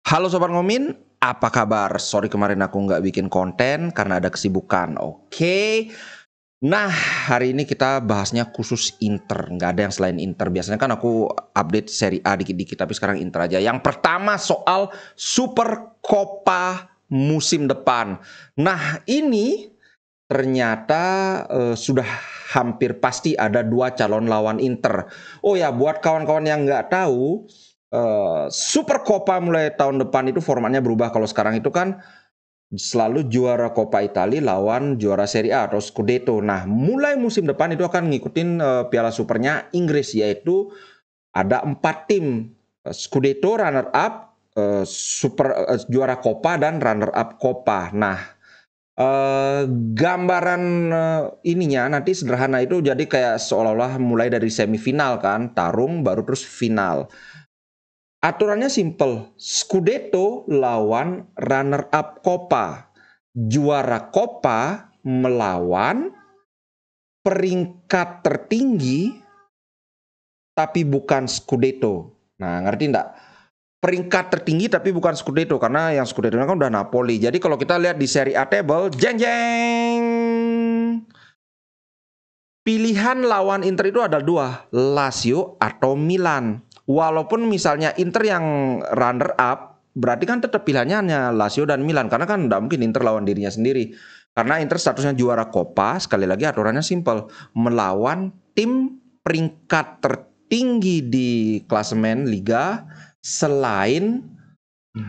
Halo Sobat Ngomin, apa kabar? Sorry kemarin aku nggak bikin konten karena ada kesibukan. Oke. Nah, hari ini kita bahasnya khusus Inter. Nggak ada yang selain Inter. Biasanya kan aku update Serie A dikit-dikit, tapi sekarang Inter aja. Yang pertama soal Super Copa musim depan. Nah, ini ternyata sudah hampir pasti ada dua calon lawan Inter. Oh ya, buat kawan-kawan yang nggak tahu, Super Copa mulai tahun depan itu formatnya berubah. Kalau sekarang itu kan selalu juara Coppa Italia lawan juara Serie A atau Scudetto. Nah, mulai musim depan itu akan ngikutin Piala Supernya Inggris, yaitu ada 4 tim: Scudetto, runner up, juara Coppa, dan runner up Coppa. Nah, gambaran ininya nanti sederhana itu jadi kayak seolah-olah mulai dari semifinal kan, tarung baru terus final. Aturannya simple, Scudetto lawan runner up Coppa. Juara Coppa melawan peringkat tertinggi tapi bukan Scudetto. Nah, ngerti enggak? Peringkat tertinggi tapi bukan Scudetto, karena yang Scudetto kan udah Napoli. Jadi kalau kita lihat di Serie A table, jeng jeng, pilihan lawan Inter itu ada dua, Lazio atau Milan. Walaupun misalnya Inter yang runner up, berarti kan tetap pilihannya hanya Lazio dan Milan, karena kan tidak mungkin Inter lawan dirinya sendiri. Karena Inter statusnya juara Coppa, sekali lagi aturannya simple, melawan tim peringkat tertinggi di klasemen Liga selain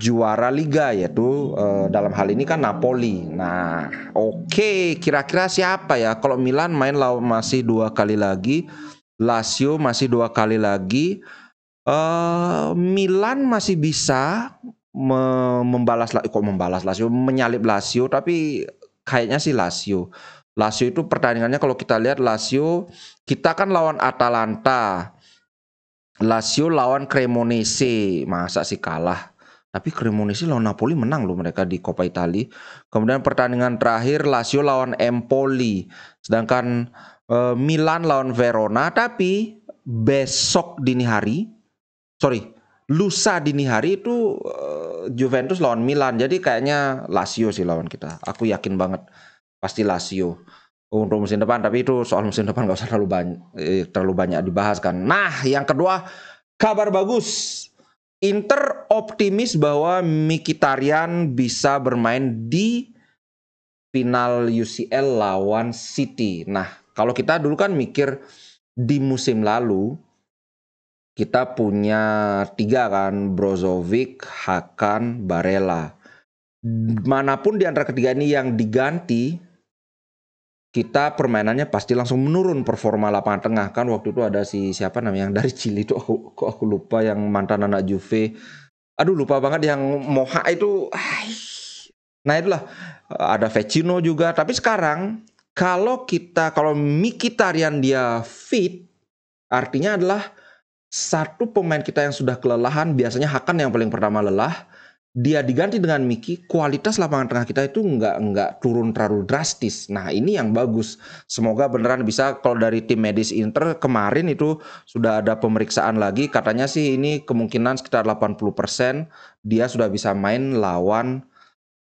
juara Liga, yaitu dalam hal ini kan Napoli. Nah, oke, kira-kira siapa ya? Kalau Milan main lawan masih 2 kali lagi, Lazio masih 2 kali lagi, Milan masih bisa membalas Lazio, menyalip Lazio, tapi kayaknya sih Lazio. Lazio itu pertandingannya kalau kita lihat, Lazio kita kan lawan Atalanta, Lazio lawan Cremonese, masa sih kalah? Tapi Cremonese lawan Napoli menang loh mereka di Coppa Italia. Kemudian pertandingan terakhir Lazio lawan Empoli, sedangkan Milan lawan Verona. Tapi besok dini hari, lusa dini hari itu Juventus lawan Milan. Jadi kayaknya Lazio sih lawan kita. Aku yakin banget pasti Lazio untuk musim depan. Tapi itu soal musim depan nggak usah terlalu banyak dibahas kan. Nah, yang kedua, kabar bagus. Inter optimis bahwa Mkhitaryan bisa bermain di final UCL lawan City. Nah, kalau kita dulu kan mikir di musim lalu kita punya 3 kan, Brozovic, Hakan, Barella. Manapun di antara ketiga ini yang diganti, kita permainannya pasti langsung menurun performa lapangan tengah. Kan waktu itu ada siapa namanya yang dari Chili itu, aku lupa, yang mantan anak Juve. Aduh, lupa banget yang Moha itu. Nah, itulah, ada Vecino juga. Tapi sekarang kalau Mkhitaryan dia fit, artinya adalah satu pemain kita yang sudah kelelahan, biasanya Hakan yang paling pertama lelah, dia diganti dengan Miki, kualitas lapangan tengah kita itu nggak turun terlalu drastis. Nah, ini yang bagus. Semoga beneran bisa. Kalau dari tim medis Inter kemarin itu sudah ada pemeriksaan lagi, katanya sih ini kemungkinan sekitar 80% dia sudah bisa main lawan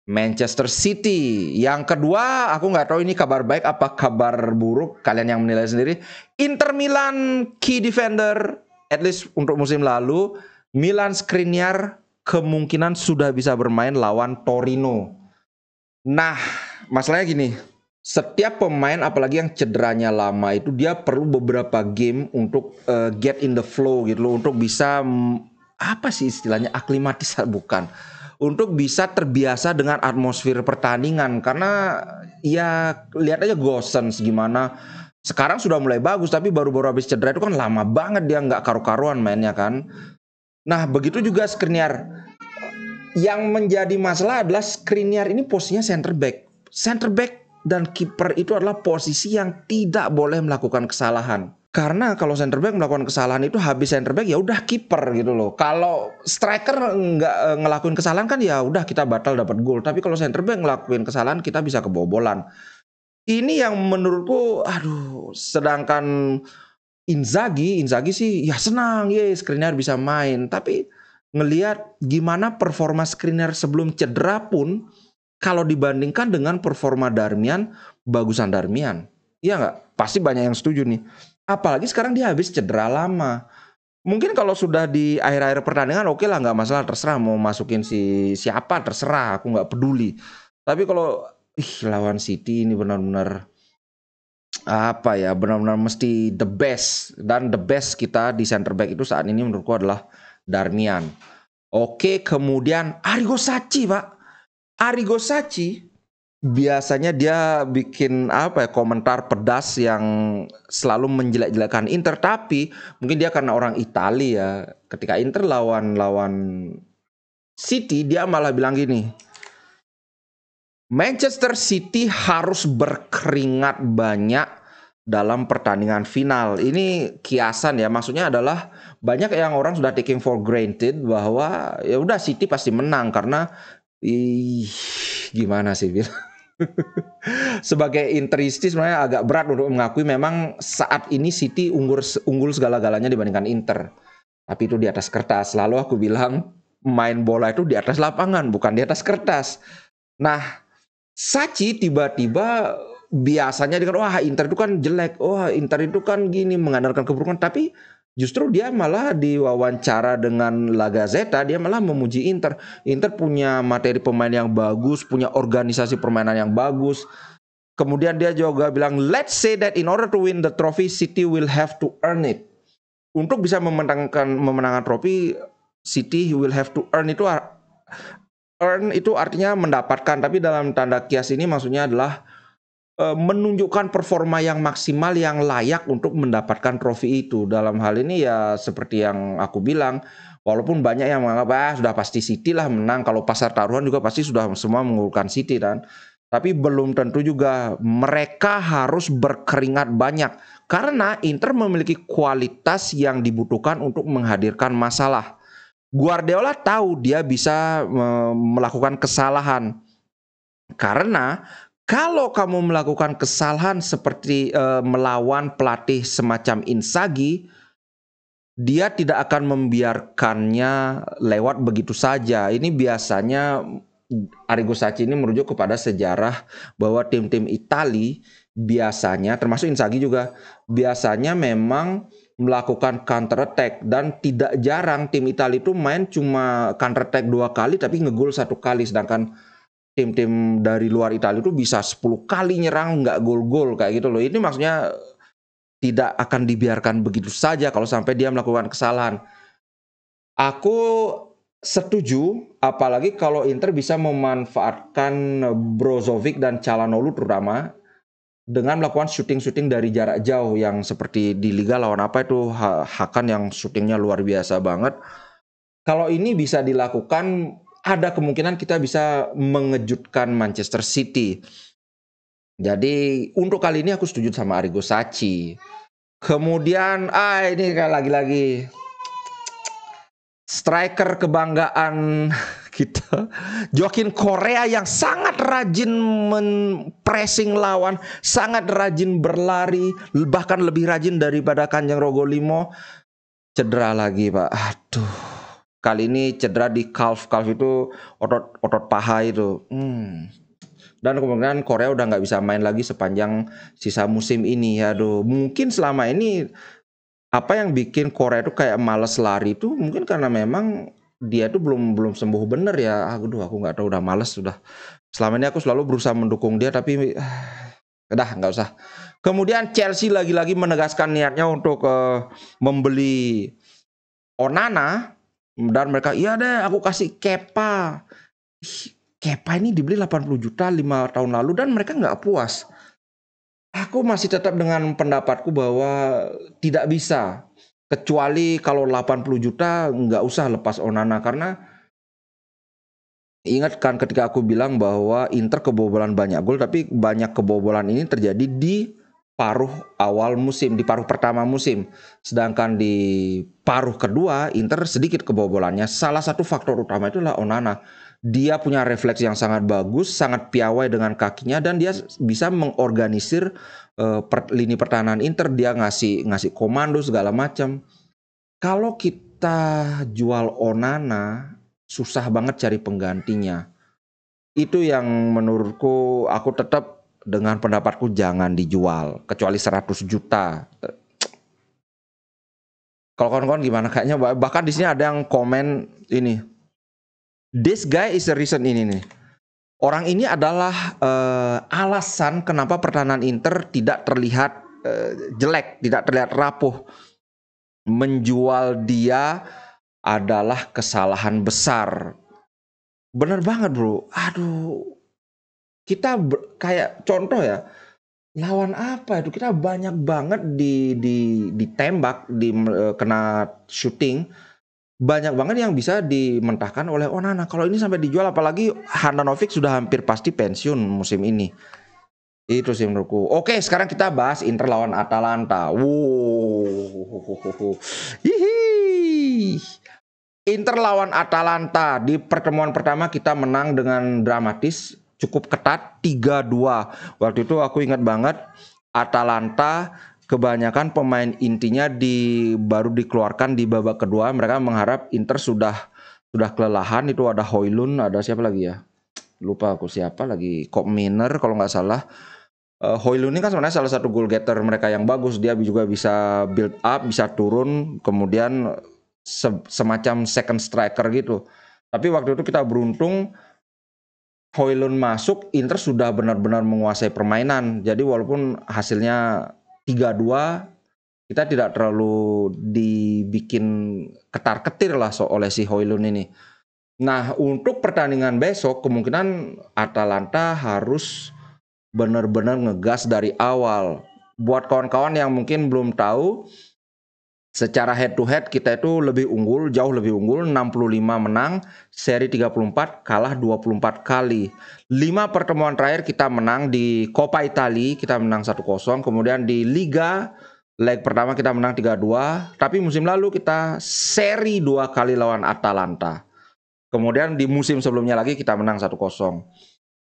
Manchester City. Yang kedua, aku nggak tahu ini kabar baik apa kabar buruk, kalian yang menilai sendiri. Inter Milan key defender, at least untuk musim lalu, Milan Skriniar kemungkinan sudah bisa bermain lawan Torino. Nah, masalahnya gini, setiap pemain apalagi yang cederanya lama itu dia perlu beberapa game untuk get in the flow gitu loh, untuk bisa apa sih istilahnya, aklimatis bukan, untuk bisa terbiasa dengan atmosfer pertandingan. Karena ya lihat aja Gosens gimana, sekarang sudah mulai bagus tapi baru-baru habis cedera itu kan lama banget dia nggak karu-karuan mainnya kan. Nah, begitu juga Skriniar. Yang menjadi masalah adalah Skriniar ini posisinya center back. Center back dan kiper itu adalah posisi yang tidak boleh melakukan kesalahan. Karena kalau center back melakukan kesalahan itu habis center back ya udah kiper gitu loh. Kalau striker nggak ngelakuin kesalahan kan ya udah kita batal dapat gol. Tapi kalau center back ngelakuin kesalahan kita bisa kebobolan. Ini yang menurutku, aduh, sedangkan Inzaghi sih ya senang ya Skriniar bisa main, tapi ngelihat gimana performa Skriniar sebelum cedera pun kalau dibandingkan dengan performa Darmian, bagusan Darmian. Iya nggak? Pasti banyak yang setuju nih. Apalagi sekarang dia habis cedera lama. Mungkin kalau sudah di akhir-akhir pertandingan oke lah, nggak masalah, terserah mau masukin siapa terserah, aku nggak peduli. Tapi kalau lawan City ini benar-benar apa ya, benar-benar mesti the best, dan the best kita di center back itu saat ini menurutku adalah Darmian. Oke, kemudian Arrigo Sacchi, Pak. Arrigo Sacchi biasanya dia bikin apa ya, komentar pedas yang selalu menjelek-jelekan Inter, tapi mungkin dia karena orang Italia ya. Ketika Inter lawan City, dia malah bilang gini, Manchester City harus berkeringat banyak dalam pertandingan final. Ini kiasan ya, maksudnya adalah banyak yang orang sudah taking for granted bahwa ya udah City pasti menang karena gimana sih Bil? Sebagai Interisti sebenarnya agak berat untuk mengakui memang saat ini City unggul segala-galanya dibandingkan Inter. Tapi itu di atas kertas. Lalu aku bilang main bola itu di atas lapangan, bukan di atas kertas. Nah, Sacchi tiba-tiba biasanya dengan wah Inter itu kan jelek, wah Inter itu kan gini, mengandalkan keburukan, tapi justru dia malah diwawancara dengan La Gazzetta, dia malah memuji Inter. Inter punya materi pemain yang bagus, punya organisasi permainan yang bagus. Kemudian dia juga bilang, let's say that in order to win the trophy, City will have to earn it. Untuk bisa memenangkan trofi, City will have to earn itu. Earn itu artinya mendapatkan, tapi dalam tanda kias ini maksudnya adalah menunjukkan performa yang maksimal yang layak untuk mendapatkan trofi itu. Dalam hal ini ya seperti yang aku bilang, walaupun banyak yang menganggap sudah pasti City lah menang, kalau pasar taruhan juga pasti sudah semua mengunggulkan City kan. Tapi belum tentu juga, mereka harus berkeringat banyak karena Inter memiliki kualitas yang dibutuhkan untuk menghadirkan masalah. Guardiola tahu dia bisa melakukan kesalahan. Karena kalau kamu melakukan kesalahan seperti melawan pelatih semacam Inzaghi, dia tidak akan membiarkannya lewat begitu saja. Ini biasanya Arrigo Sacchi ini merujuk kepada sejarah bahwa tim-tim Italia biasanya, termasuk Inzaghi juga, biasanya memang melakukan counter attack, dan tidak jarang tim Italia itu main cuma counter attack 2 kali tapi ngegol 1 kali, sedangkan tim-tim dari luar Italia itu bisa 10 kali nyerang nggak gol-gol kayak gitu loh. Ini maksudnya tidak akan dibiarkan begitu saja kalau sampai dia melakukan kesalahan. Aku setuju, apalagi kalau Inter bisa memanfaatkan Brozovic dan Calhanoglu terutama dengan melakukan syuting-syuting dari jarak jauh yang seperti di Liga lawan apa itu Hakan yang syutingnya luar biasa banget. Kalau ini bisa dilakukan, ada kemungkinan kita bisa mengejutkan Manchester City. Jadi untuk kali ini aku setuju sama Arrigo Sacchi. Kemudian ini lagi-lagi striker kebanggaan kita, Joaquin Correa, yang sangat rajin pressing lawan, sangat rajin berlari, bahkan lebih rajin daripada Kanjeng Rogolimo, cedera lagi Pak. Aduh, kali ini cedera di calf itu, otot paha itu. Dan kemudian Korea udah nggak bisa main lagi sepanjang sisa musim ini. Aduh, mungkin selama ini apa yang bikin Korea itu kayak males lari itu mungkin karena memang dia tuh belum sembuh bener ya. Aduh, aku nggak tahu, udah males sudah. Selama ini aku selalu berusaha mendukung dia, tapi udah nggak usah. Kemudian Chelsea lagi-lagi menegaskan niatnya untuk membeli Onana, dan mereka, iya deh aku kasih Kepa. Kepa ini dibeli 80 juta 5 tahun lalu dan mereka nggak puas. Aku masih tetap dengan pendapatku bahwa tidak bisa. Kecuali kalau 80 juta nggak usah lepas Onana, karena ingat kan ketika aku bilang bahwa Inter kebobolan banyak gol, tapi banyak kebobolan ini terjadi di paruh awal musim, di paruh pertama musim. Sedangkan di paruh kedua Inter sedikit kebobolannya. Salah satu faktor utama itulah Onana. Dia punya refleks yang sangat bagus, sangat piawai dengan kakinya, dan dia bisa mengorganisir lini pertahanan Inter. Dia ngasih komando segala macam. Kalau kita kita jual Onana, susah banget cari penggantinya. Itu yang menurutku, aku tetap dengan pendapatku jangan dijual, kecuali 100 juta. Kalau kawan-kawan gimana? Kayaknya bahkan di sini ada yang komen ini. This guy is the reason ini nih. Orang ini adalah alasan kenapa pertahanan Inter tidak terlihat jelek, tidak terlihat rapuh. Menjual dia adalah kesalahan besar. Bener banget bro. Aduh, kita kayak contoh ya. Lawan apa itu? Kita banyak banget ditembak, kena shooting. Banyak banget yang bisa dimentahkan oleh Onana. Kalau ini sampai dijual, apalagi Handanovic sudah hampir pasti pensiun musim ini. Itu sih menurutku. Oke, sekarang kita bahas Inter lawan Atalanta. Hihi. Inter lawan Atalanta. Di pertemuan pertama kita menang dengan dramatis, cukup ketat 3-2. Waktu itu aku ingat banget, Atalanta kebanyakan pemain intinya baru dikeluarkan di babak kedua. Mereka mengharap Inter sudah kelelahan. Itu ada Højlund, ada siapa lagi ya? Lupa aku siapa lagi. Kok Miner kalau nggak salah. Højlund ini kan sebenarnya salah satu goal getter mereka yang bagus. Dia juga bisa build up, bisa turun, kemudian semacam second striker gitu. Tapi waktu itu kita beruntung, Højlund masuk, Inter sudah benar-benar menguasai permainan. Jadi walaupun hasilnya 3-2, kita tidak terlalu dibikin ketar-ketir lah oleh si Højlund ini. Nah, untuk pertandingan besok kemungkinan Atalanta harus benar-benar ngegas dari awal. Buat kawan-kawan yang mungkin belum tahu, secara head to head kita itu lebih unggul, jauh lebih unggul, 65 menang, seri 34, kalah 24 kali. 5 pertemuan terakhir kita menang. Di Coppa Italia kita menang 1-0, kemudian di Liga leg pertama kita menang 3-2, tapi musim lalu kita seri 2 kali lawan Atalanta. Kemudian di musim sebelumnya lagi kita menang 1-0.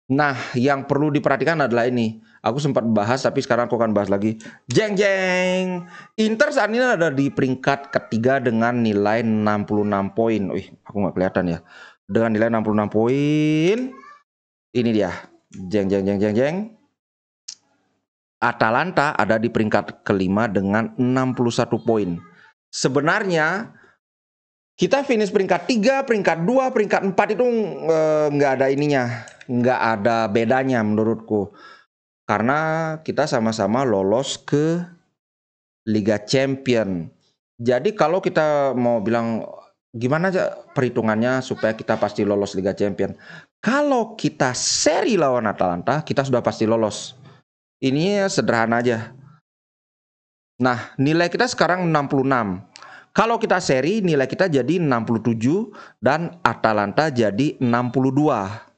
Nah, yang perlu diperhatikan adalah ini. Aku sempat bahas, tapi sekarang aku akan bahas lagi. Jeng jeng. Inter saat ini ada di peringkat ketiga dengan nilai 66 poin. Wih, aku nggak kelihatan ya. Dengan nilai 66 poin. Ini dia. Jeng jeng jeng jeng jeng. Atalanta ada di peringkat kelima dengan 61 poin. Sebenarnya kita finish peringkat 3, peringkat 2, peringkat 4 itu nggak ada ininya. Nggak ada bedanya menurutku. Karena kita sama-sama lolos ke Liga Champion. Jadi kalau kita mau bilang gimana aja perhitungannya supaya kita pasti lolos Liga Champion. Kalau kita seri lawan Atalanta, kita sudah pasti lolos. Ini sederhana aja. Nah, nilai kita sekarang 66. Kalau kita seri, nilai kita jadi 67 dan Atalanta jadi 62.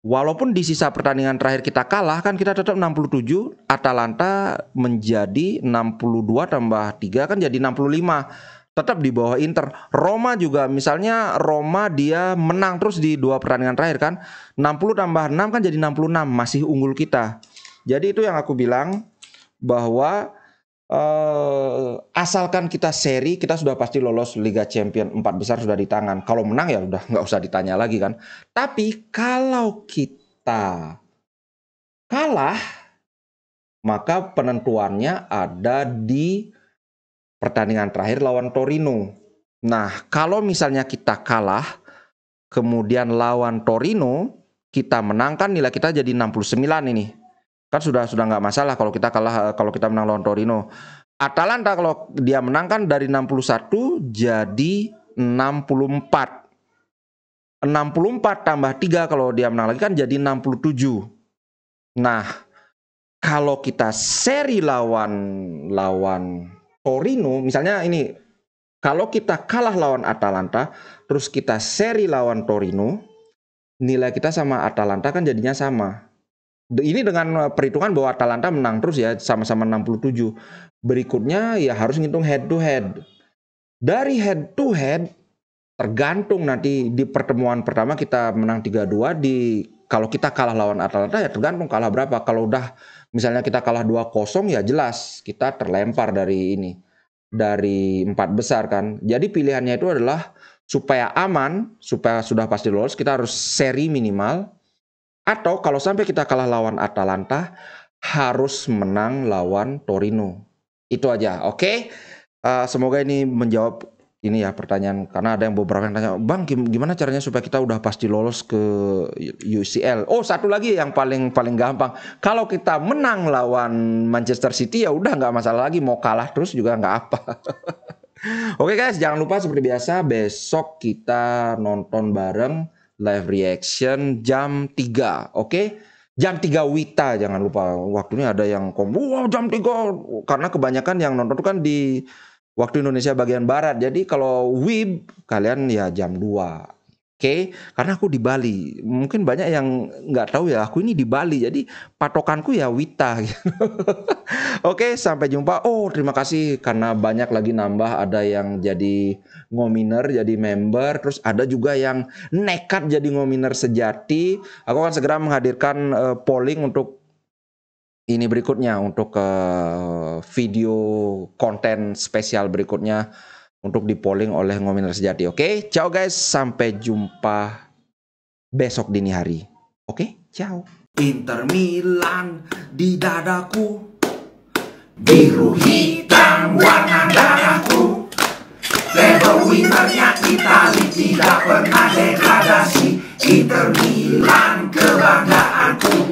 Walaupun di sisa pertandingan terakhir kita kalah, kan kita tetap 67, Atalanta menjadi 62 tambah 3 kan jadi 65. Tetap di bawah Inter. Roma juga, misalnya Roma dia menang terus di 2 pertandingan terakhir kan, 60 tambah 6 kan jadi 66, masih unggul kita. Jadi itu yang aku bilang, bahwa asalkan kita seri, kita sudah pasti lolos Liga Champion. 4 besar sudah di tangan. Kalau menang ya udah nggak usah ditanya lagi kan. Tapi kalau kita kalah, maka penentuannya ada di pertandingan terakhir lawan Torino. Nah, kalau misalnya kita kalah, kemudian lawan Torino kita menang, kan nilai kita jadi 69 ini. Kan sudah nggak masalah kalau kita kalah, kalau kita menang lawan Torino. Atalanta kalau dia menang kan dari 61 jadi 64. 64 tambah 3 kalau dia menang lagi kan jadi 67. Nah, kalau kita seri lawan Torino, misalnya ini, kalau kita kalah lawan Atalanta, terus kita seri lawan Torino, nilai kita sama Atalanta kan jadinya sama. Ini dengan perhitungan bahwa Atalanta menang terus ya, sama-sama 67. Berikutnya ya harus ngitung head to head. Dari head to head tergantung nanti di pertemuan pertama kita menang 3-2, kalau kita kalah lawan Atalanta ya tergantung kalah berapa. Kalau udah misalnya kita kalah 2-0 ya jelas kita terlempar dari ini. dari 4 besar kan. Jadi pilihannya itu adalah supaya aman, supaya sudah pasti lolos, kita harus seri minimal. Atau kalau sampai kita kalah lawan Atalanta, harus menang lawan Torino. Itu aja, oke? Semoga ini menjawab ini ya pertanyaan, karena ada yang beberapa yang tanya, Bang gimana caranya supaya kita udah pasti lolos ke UCL. Oh, satu lagi yang paling gampang, kalau kita menang lawan Manchester City ya udah nggak masalah lagi, mau kalah terus juga nggak apa. Oke guys, jangan lupa seperti biasa besok kita nonton bareng live reaction jam 3, oke? Jam 3 Wita, jangan lupa. Waktunya ada yang wow jam 3, karena kebanyakan yang nonton itu kan di waktu Indonesia bagian barat. Jadi kalau WIB kalian ya jam 2. Oke, karena aku di Bali. Mungkin banyak yang nggak tahu ya, aku ini di Bali. Jadi patokanku ya Wita gitu. Oke, sampai jumpa. Oh, terima kasih karena banyak lagi nambah, ada yang jadi ngominer, jadi member, terus ada juga yang nekat jadi ngominer sejati. Aku akan segera menghadirkan polling untuk ini berikutnya, untuk video konten spesial berikutnya untuk di polling oleh ngominer sejati. Oke, ciao guys, sampai jumpa besok dini hari. Oke, ciao. Inter Milan di dadaku, biru hitam warna darahku. Label winnernya Itali, tidak pernah degradasi. Inter Milan kebanggaanku.